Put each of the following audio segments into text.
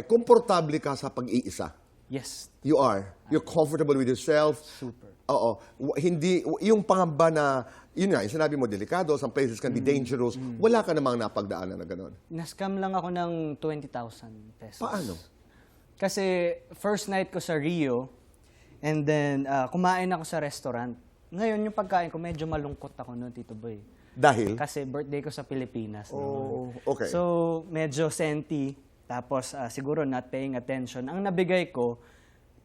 komportable ka sa pag-iisa. Yes. You are. You're comfortable with yourself. Super. Oo. Hindi, yung pangamba na, yun nga, yung sinabi mo, delikado, some places can be dangerous. Wala ka namang napagdaanan na gano'n. Nascam lang ako ng 20,000 pesos. Paano? Kasi first night ko sa Rio, and then kumain ako sa restaurant. Ngayon, yung pagkain ko, medyo malungkot ako noon, Tito Boy. Dahil? Kasi birthday ko sa Pilipinas. Oh, okay. So, medyo senti. Tapos, siguro not paying attention. Ang nabigay ko,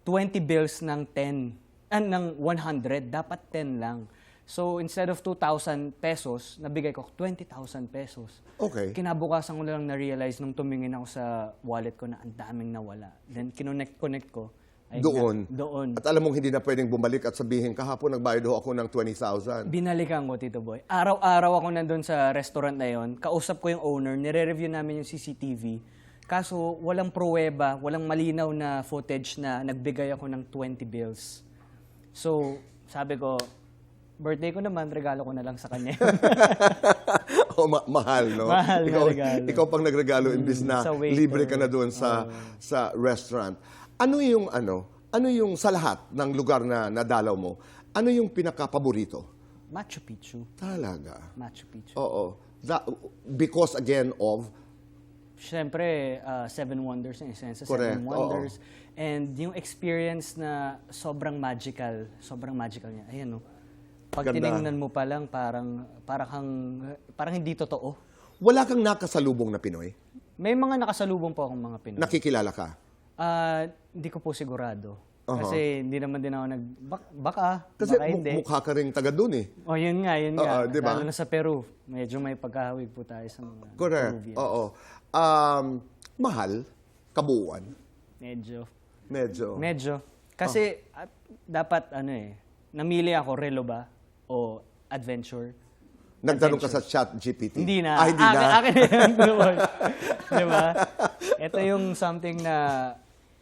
20 bills ng 10, ng 100. Dapat 10 lang. So, instead of 2,000 pesos, nabigay ko 20,000 pesos. Okay. Kinabukasan ko lang na-realize nung tumingin ako sa wallet ko na ang daming nawala. Then, kinonect ko. Ay, Doon. Doon. At alam mong hindi na pwedeng bumalik at sabihin, kahapon nagbayad ho ako ng 20,000. Binalikan ko, Tito Boy. Araw-araw ako nandun sa restaurant na yon. Kausap ko yung owner, nire-review namin yung CCTV. Kaso walang pruweba, walang malinaw na footage na nagbigay ako ng 20 bills. So, sabi ko, birthday ko naman, regalo ko na lang sa kanya. Mahal, no? Mahal na regalo. Ikaw pang nagregalo imbis na sa waiter. libre ka na doon sa restaurant. Ano yung sa lahat ng lugar na nadalaw mo, ano yung pinaka-paborito? Machu Picchu. Talaga? Machu Picchu. Oo. Because again of... Siyempre, Seven Wonders yung isa sa Correct, Seven Wonders. And yung experience na sobrang magical niya. Ayan, no? Pag Ganda. tinignan mo pa lang, parang hindi totoo. Wala kang nakasalubong na Pinoy? May mga nakasalubong po akong mga Pinoy. Nakikilala ka? Hindi ko po sigurado. Uh-huh. Kasi hindi naman din ako baka Kasi hindi. mukha ka rin taga doon eh. Oh, yun nga. Diba? Lalo na sa Peru. Medyo may pagkahawig po tayo sa mga Correct. Peruvians. Oo. Mahal? Kabuuan? Medyo. Kasi dapat namili ako, relo ba? O adventure? Nagtanong ka sa ChatGPT? Hindi na. Hindi na. Akin yun. Diba? Ito yung something na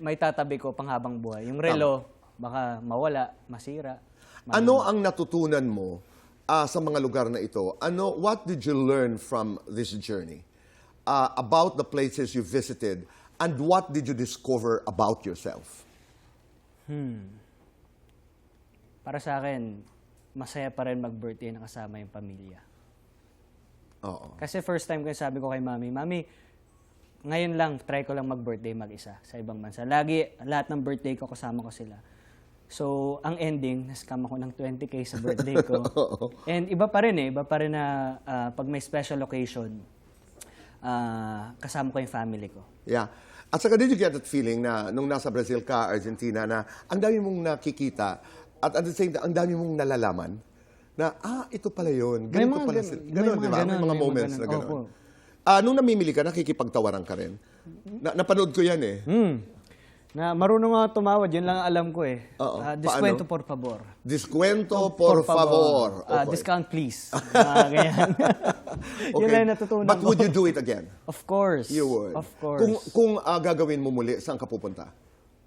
may tatabi ko panghabang buhay. Yung relo, baka mawala, masira. Ano ang natutunan mo sa mga lugar na ito? What did you learn from this journey? About the places you visited, and what did you discover about yourself? Para sa akin, masaya pa rin mag-birthday na kasama yung pamilya. Oo. Kasi first time ko sabi ko kay Mami, ngayon lang, try ko lang mag-birthday mag-isa sa ibang bansa. Lahat ng birthday ko, kasama ko sila. So, ang ending, na-scam ako ng 20K sa birthday ko. And iba pa rin na pag may special occasion, kasama ko yung family ko. Yeah. At saka, did you get that feeling na nung nasa Brazil ka, Argentina, na ang dami mong nakikita at at the same time, ang dami mong nalalaman na, ito pala yun. Ganito pala sila. Ganon, di ba? May mga moments na ganon. Nung namimili ka, nakikipagtawaran ka rin. Napanood ko yan eh. Na marunong ako tumawad, yun lang ang alam ko eh. Diskwento por favor. Diskwento por favor. Discount please. Ganyan. Yun lang natutunan But ko. would you do it again? Of course. You would. Of course. Kung gagawin mo muli, saan ka pupunta?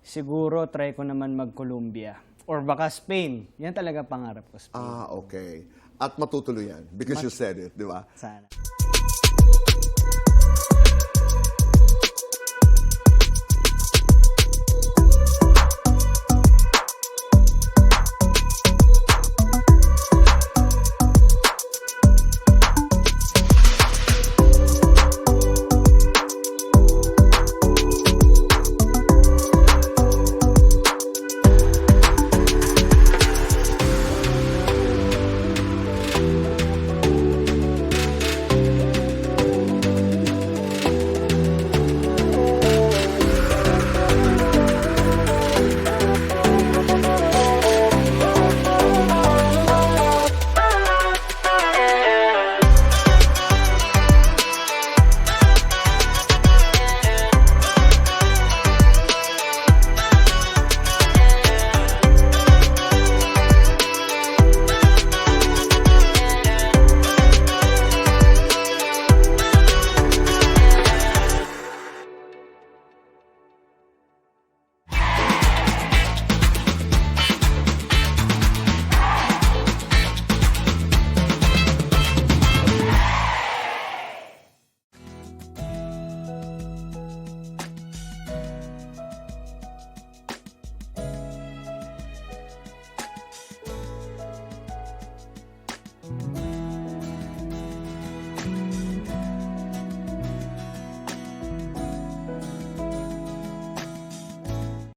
Siguro try ko naman mag-Colombia. Or baka Spain. Yan talaga pangarap ko, Spain. Okay. At matutuloy yan because you said it, di ba? Sana.